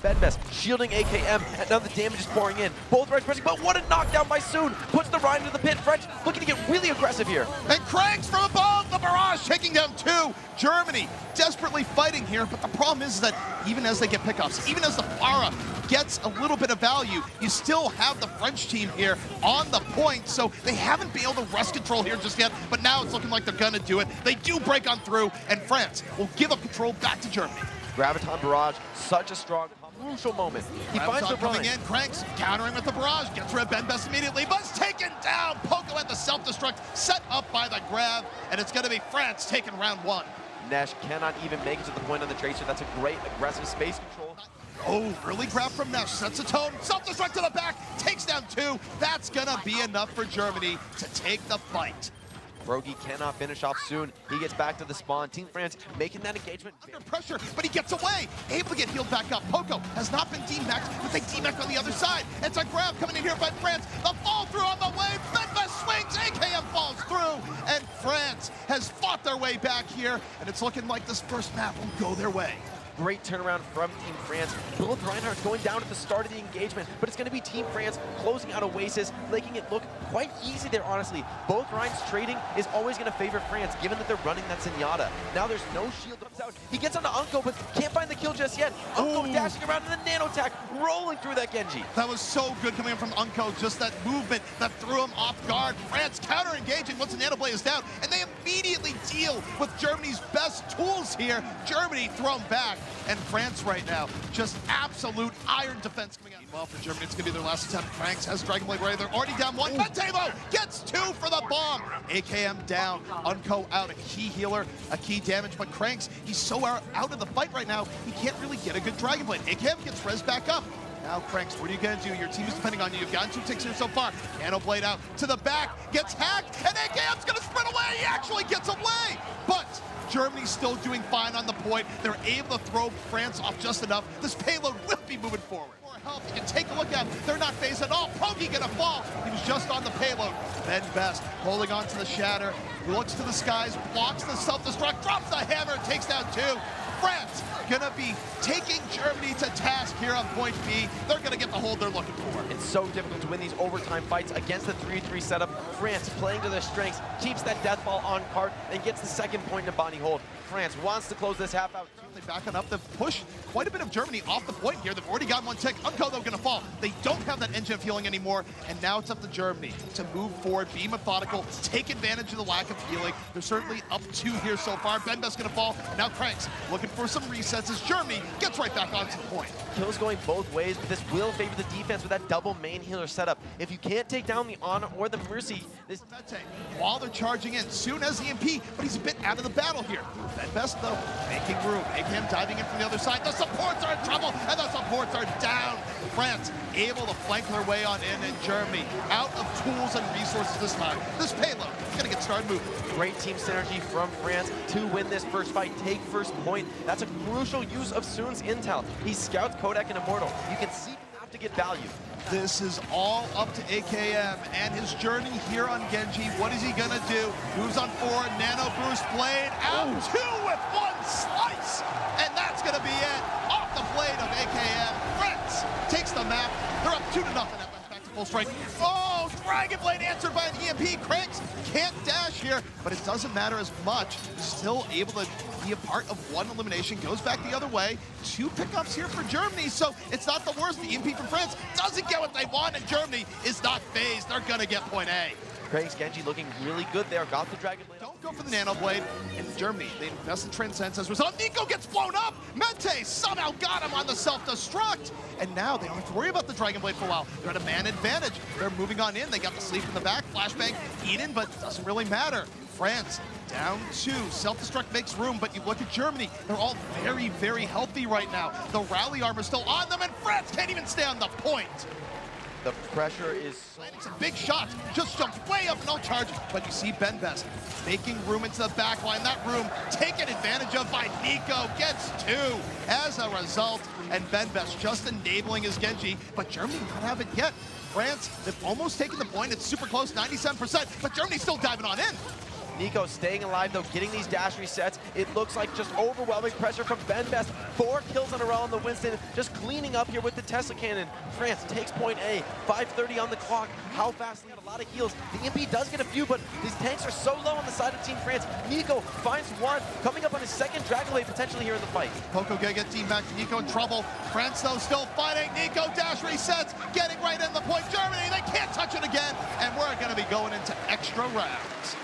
Bedbest shielding AKM, and now the damage is pouring in. Both Reds pressing, but what a knockdown by Soon! Puts the Ryan into the pit. French looking to get really aggressive here. And Cranks from above, the barrage taking down 2. Germany desperately fighting here, but the problem is that even as they get pickups, even as the Pharah gets a little bit of value, you still have the French team here on the point, so they haven't been able to wrest control here just yet, but now it's looking like they're gonna do it. They do break on through, and France will give up control back to Germany. Graviton Barrage, such a strong, crucial moment. He finds the coming in, Cranks countering with the barrage, gets rid of Bedbest immediately, but it's taken down. Poco at the self-destruct, set up by the grab, and it's gonna be France taking round 1. Nesh cannot even make it to the point on the Tracer. That's a great aggressive space control. Oh, early grab from Nesh, sets a tone, self-destruct to the back, takes down 2. That's gonna be enough for Germany to take the fight. Brogy cannot finish off Soon. He gets back to the spawn. Team France making that engagement. Under pressure, but he gets away. Able to get healed back up. Poco has not been D-maxed, but they D-maxed on the other side. It's a grab coming in here by France. The fall through on the way. Bedbest swings. AKM falls through. And France has fought their way back here. And it's looking like this first map will go their way. Great turnaround from Team France. Both Reinhardt's going down at the start of the engagement, but it's going to be Team France closing out Oasis, making it look quite easy there, honestly. Both Rein's trading is always going to favor France, given that they're running that Zenyatta. Now there's no shield comes out. He gets onto Unko, but can't find the kill just yet. Unko dashing around in the nano attack, rolling through that Genji. That was so good coming in from Unko, just that movement that threw him off guard. France counter-engaging once the nano blade is down, and they immediately deal with Germany's best tools here. Germany thrown back. And France right now, just absolute iron defense coming out. Meanwhile, for Germany, it's going to be their last attempt. Cranks has Dragon Blade ready. They're already down 1. Mente, though, gets 2 for the bomb. AKM down. Unco out. A key healer, a key damage. But Cranks, he's so out of the fight right now, he can't really get a good Dragon Blade. AKM gets res back up. Now, Cranks, what are you going to do? Your team is depending on you. You've gotten 2 ticks here so far. Nano Blade out to the back, gets hacked, and AKM's going to sprint away. He actually gets away. But Germany's still doing fine on the point. They're able to throw France off just enough. This payload will be moving forward. For help, you can take a look at them. They're not phased at all. Progi gonna fall. He was just on the payload. Bedbest holding on to the shatter. Looks to the skies, blocks the self-destruct, drops the hammer, takes down 2. France gonna be taking Germany to task here on point B. They're gonna get the hold they're looking for. It's so difficult to win these overtime fights against the 3-3 setup. France playing to their strengths, keeps that death ball on cart, and gets the second point in Bonnie hold. France wants to close this half out. Certainly backing up the push. Quite a bit of Germany off the point here. They've already got 1 tick. Unco, though, gonna fall. They don't have that engine of healing anymore, and now it's up to Germany to move forward, be methodical, take advantage of the lack of healing. They're certainly up 2 here so far. Bedbest gonna fall. Now Cranks looking for some resets as Germany gets right back onto the point. Kills going both ways, but this will favor the defense with that double main healer setup. If you can't take down the Honor or the Mercy, this... While they're charging in, Soon has the EMP, but he's a bit out of the battle here. Bedbest, though, making room. AKM diving in from the other side. The supports are in trouble, and the supports are down. France able to flank their way on in, and Germany out of tools and resources this time. This payload is going to get started moving. Great team synergy from France to win this first fight, take first point. That's a crucial use of Soon's intel. He scouts Kodak and Immortal. You can see him have to get value. This is all up to AKM and his journey here on Genji. What is he gonna do? Moves on forward, Nano Bruce Blade out 2 with 1 slice! And that's gonna be it. Off the blade of AKM. France takes the map. They're up 2-0. Back to full strike. Oh, Dragon Blade answered by an EMP. Cranks can't dash here, but it doesn't matter as much. Still able to be a part of 1 elimination, goes back the other way. 2 pickups here for Germany, so it's not the worst. The EMP from France doesn't get what they want, and Germany is not phased. They're gonna get point A. Craig's Genji looking really good there. Got the Dragon Blade. Don't go for the Nano Blade. In Germany, they invest in Transcends. As a result, Nico gets blown up. Mente somehow got him on the self-destruct. And now they don't have to worry about the Dragon Blade for a while. They're at a man advantage. They're moving on in. They got the sleep in the back. Flashbang, Eden, but it doesn't really matter. France down 2. Self-destruct makes room, but you look at Germany. They're all very, very healthy right now. The rally armor's still on them, and France can't even stay on the point. The pressure is... Landing some big shots, just jumps way up, no charge, but you see Bedbest making room into the back line. That room taken advantage of by Nico, gets 2 as a result, and Bedbest just enabling his Genji, but Germany not have it yet. France, they've almost taken the point, it's super close, 97%, but Germany's still diving on in. Nico staying alive though, getting these dash resets. It looks like just overwhelming pressure from BlizzCon. 4 kills in a row on the Winston, just cleaning up here with the Tesla cannon. France takes point A, 5:30 on the clock. How fast? They got a lot of heals. The EMP does get a few, but these tanks are so low on the side of Team France. Nico finds one, coming up on his second Dragon Blade potentially here in the fight. Poco gonna get team back. Nico in trouble. France though still fighting. Nico dash resets, getting right in the point. Germany, they can't touch it again, and we're gonna be going into extra rounds.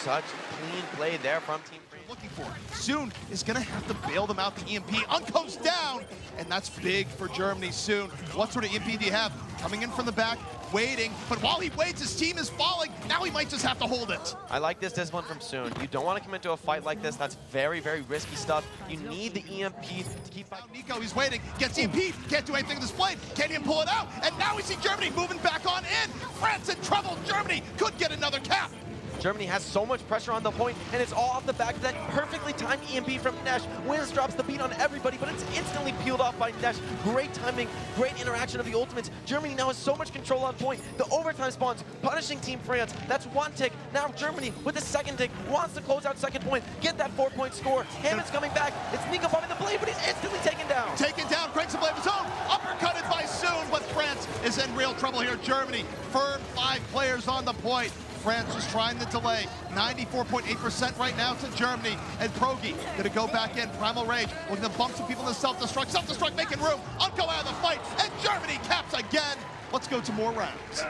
Such clean play there from Team France. Looking for Soon is gonna have to bail them out. The EMP Unco's down, and that's big for Germany. Soon, what sort of EMP do you have? Coming in from the back, waiting, but while he waits, his team is falling. Now he might just have to hold it. I like this discipline from Soon. You don't want to come into a fight like this. That's very, very risky stuff. You need the EMP to keep fighting. Nico, he's waiting, gets EMP, can't do anything with this blade, can't even pull it out, and now we see Germany moving back on in. France in trouble. Germany could get another cap. Germany has so much pressure on the point, and it's all off the back of that perfectly timed EMP from Nesh. Wiz drops the beat on everybody, but it's instantly peeled off by Nesh. Great timing, great interaction of the ultimates. Germany now has so much control on point. The overtime spawns, punishing Team France. That's one tick. Now Germany, with the second tick, wants to close out second point, get that 4-point score. Hammond's coming back. It's Nico fighting the blade, but he's instantly taken down. Taken down, cranks the blade of his own. Uppercutted by Soon, but France is in real trouble here. Germany, firm 5 players on the point. France is trying to delay. 94.8% right now to Germany. And Progi gonna go back in. Primal Rage looking to bump some people in the self-destruct. Self-destruct making room. Unco out of the fight. And Germany caps again. Let's go to more rounds.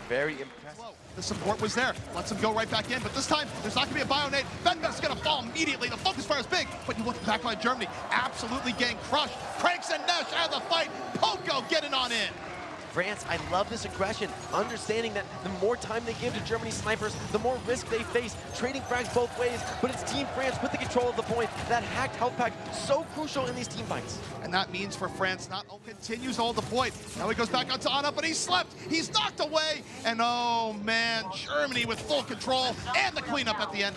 Very impressive. The support was there. Lets him go right back in. But this time, there's not gonna be a Bionade. BlizzCon's gonna fall immediately. The focus fire is big. But you look back on Germany. Absolutely getting crushed. Cranks and Nesh out of the fight. Poco getting on in. France, I love this aggression, understanding that the more time they give to Germany's snipers, the more risk they face, trading frags both ways, but it's Team France with the control of the point. That hacked health pack, so crucial in these team fights. And that means for France, not only continues to hold the point, now he goes back onto Anna, but he slept, he's knocked away, and oh man, Germany with full control, and the cleanup at the end.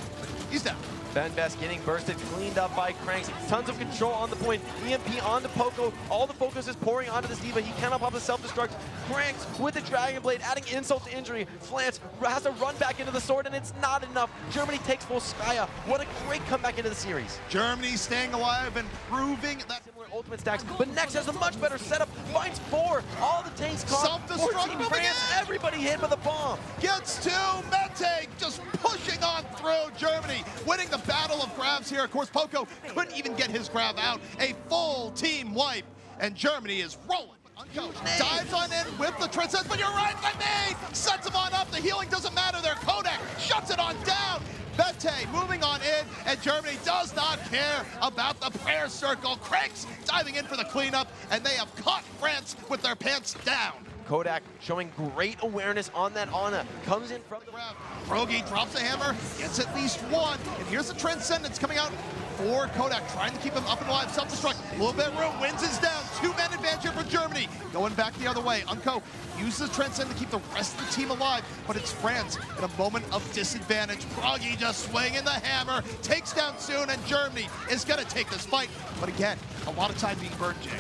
He's down. BlizzCon getting bursted, cleaned up by Cranks. Tons of control on the point. EMP onto Poco. All the focus is pouring onto this Diva. He cannot pop the self-destruct. Cranks with the Dragon Blade, adding insult to injury. France has to run back into the sword, and it's not enough. Germany takes Volskaya. What a great comeback into the series. Germany staying alive and proving that similar ultimate stacks, but Nex has a much better setup. Finds 4. All the tanks caught. Self-destruct Team France. Everybody hit with a bomb. Gets 2. Mete just pushing on through. Germany winning the battle of grabs here. Of course, Poco couldn't even get his grab out. A full team wipe, and Germany is rolling. Unco dives on in with the Transcend, but you're right, Lemay sets him on up. The healing doesn't matter there. Kodak shuts it on down. Bete moving on in, and Germany does not care about the prayer circle. Cranks diving in for the cleanup, and they have caught France with their pants down. Kodak showing great awareness on that Ana. Comes in from the ground. Frogy drops a hammer, gets at least 1, and here's the Transcendence coming out for Kodak, trying to keep him up and alive. Self-destruct, a little bit of room, wins is down. 2-man advantage here for Germany. Going back the other way. Unco uses Transcend to keep the rest of the team alive, but it's France in a moment of disadvantage. Frogy just swinging the hammer, takes down Soon, and Germany is gonna take this fight. But again, a lot of time being burned, Jake.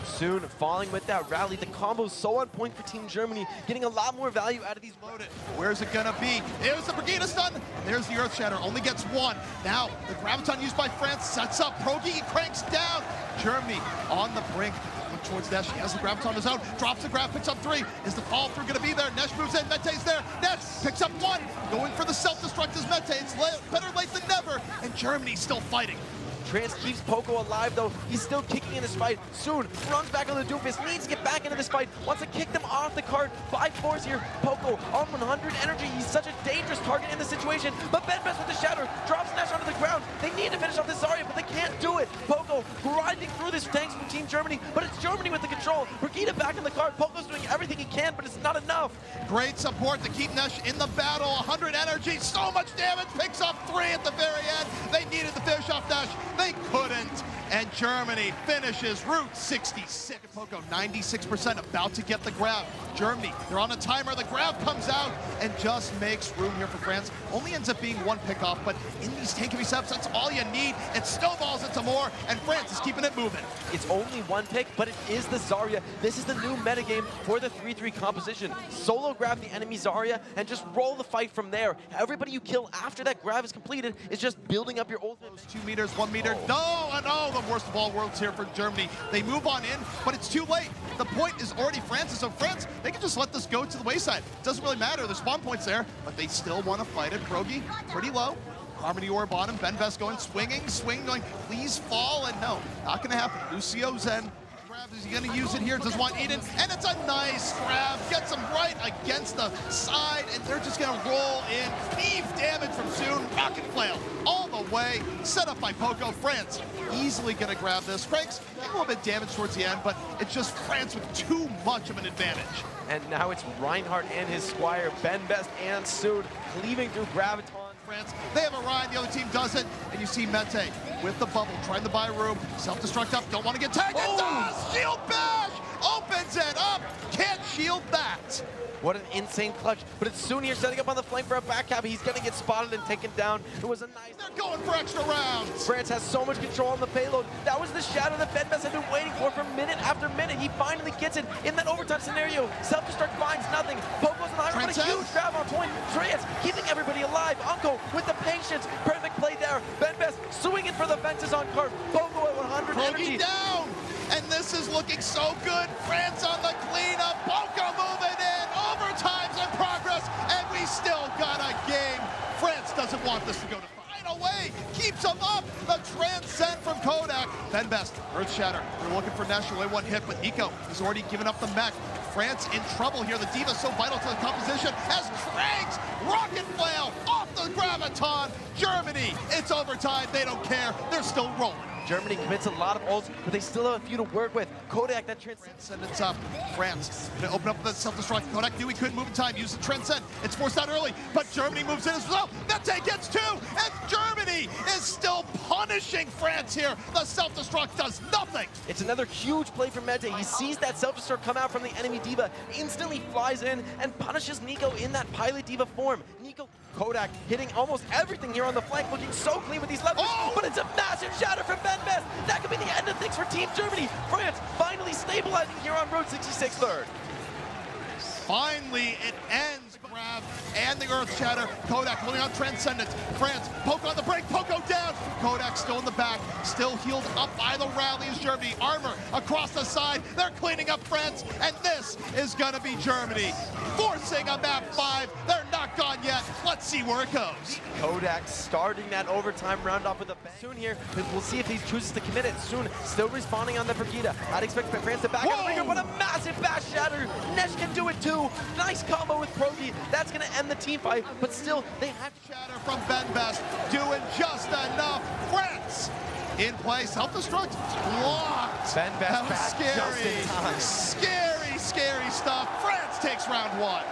Soon falling with that rally. The combo's so on point for Team Germany, getting a lot more value out of these loaded. Where's it gonna be? There's the Brigida stun. There's the Earth Shatter. Only gets 1. Now the Graviton used by France sets up. Progi cranks down. Germany on the brink. Look towards Nesh. He has the Graviton on his own. Drops the grab, picks up 3. Is the fall through gonna be there? Nesh moves in. Mete's there. Nesh picks up 1. Going for the self-destruct as Mete. It's better late than never. And Germany's still fighting. Trans keeps Poco alive, though. He's still kicking in this fight. Soon runs back on the Doofus, needs to get back into this fight, wants to kick them off the card. 5 fours here. Poco on 100 energy. He's such a dangerous target in this situation. But BlizzCon with the shatter drops Nash onto the ground. They need to finish off this Zarya, but they can't do it. Poco grinding through this tanks from Team Germany, but it's Germany with the control. Brigida back in the card. Poco's doing everything he can, but it's not enough. Great support to keep Nesh in the battle. 100 energy, so much damage. Picks up 3 at the very end. They needed to finish off Nesh. They couldn't. and Germany finishes Route 66. Poco, 96%, about to get the grab. Germany, they're on a timer. The grab comes out and just makes room here for France. Only ends up being one pickoff, but in these tank heavy setups, that's all you need. It snowballs into more, and France is keeping it moving. It's only one pick, but it is the Zarya. This is the new metagame for the 3-3 composition. Solo grab the enemy Zarya and just roll the fight from there. Everybody you kill after that grab is completed is just building up your ultimate. 2 meters, 1 meter, no, the worst of all worlds here for Germany. They move on in, but it's too late. The point is already France's, so France, they can just let this go to the wayside. Doesn't really matter, there's spawn points there, but they still want to fight it. Krogi, pretty low. Harmony Orb on him, Benbest going, swinging, going, please fall, and no, not gonna happen. Lucio Zen, is he gonna use it here? Does want Eden, and it's a nice grab, gets him right against the side, and they're just gonna roll in. Thief damage from Soon, rocket flail all the way, set up by Poco. France easily gonna grab this. Craig's a little bit damage towards the end, but it's just France with too much of an advantage. And now it's Reinhardt and his squire, Benbest and Sood, cleaving through Graviton. France, they have a Ryan, the other team doesn't, and you see Mente with the bubble, trying to buy room, self-destruct up, don't want to get tagged, it does! Shield bash! Opens it up, can't shield that! What an insane clutch, but it's Soon here setting up on the flank for a back cap. He's gonna get spotted and taken down. It was a nice... They're going for extra rounds! France has so much control on the payload. That was the shadow that Benbest had been waiting for minute after minute. He finally gets it in that overtime scenario. Self-destruct finds nothing. Poco's on the high, but a huge grab on point. France keeping everybody alive. Uncle with the patience. Perfect play there. Benbest swinging for the fences on Cart. Poco at 100 energy. down! And this is looking so good. France on the cleanup. Poco moving in. Overtime's in progress, and we still got a game. France doesn't want this to go to final way. Keeps him up. The transcend from Kodak. Benbest, Earth Shatter. They're looking for Nesh. Only one hit, but Nico has already given up the mech. France in trouble here. The Diva so vital to the composition as Craig's rocket flail off the Graviton. Germany, it's overtime. They don't care. They're still rolling. Germany commits a lot of ults, but they still have a few to work with. Kodak, that transcendence up. France gonna open up the self-destruct. Kodak knew he couldn't move in time. Use the transcend. It's forced out early, but Germany moves in as well. Mete gets 2, and Germany is still punishing France here. The self-destruct does nothing. It's another huge play from Mete. He sees that self-destruct come out from the enemy Diva, instantly flies in and punishes Nico in that pilot Diva form. Nico, Kodak hitting almost everything here on the flank, looking so clean with these levers, but it's a massive shatter from Benbest. That could be the end of things for Team Germany. France finally stabilizing here on Road 66 third. Finally, it ends. Grab and the Earth Shatter. Kodak holding on Transcendence. France, Poco on the break. Poco down. Kodak still in the back. Still healed up by the rally as Germany. Armor across the side. They're cleaning up France. And this is going to be Germany forcing a map 5. They're not gone yet. Let's see where it goes. Kodak starting that overtime round off with a bang. Soon here, we'll see if he chooses to commit it. Soon still responding on the Brigida. I'd expect France to back out the ringer, but a massive bash shatter. Nesh can do it too. Nice combo with Krogi. That's going to end the team fight, but still, they have to shatter from Benbest, doing just enough. France in play, self-destruct, blocked. Benbest that was back scary, just in time. Scary stuff. France takes round 1.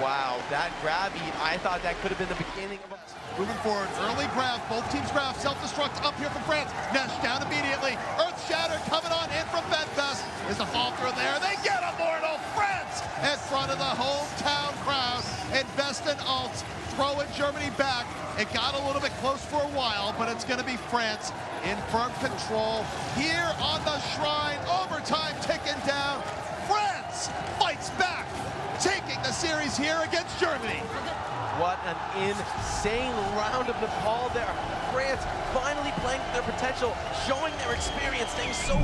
Wow, that grab eat, I thought that could have been the beginning of a... Moving forward, early grab, both teams grab, self-destruct up here from France. Nesh down immediately. Earth Shatter coming on in from Benbest. Is the fall through there? They get Immortal. France in front of the hometown crowd. Invest in ults, throwing Germany back. It got a little bit close for a while, but it's going to be France in firm control here on the Shrine. Overtime ticking down. France fights back, taking the series here against Germany. What an insane round of Nepal there. France finally playing to their potential, showing their experience, staying so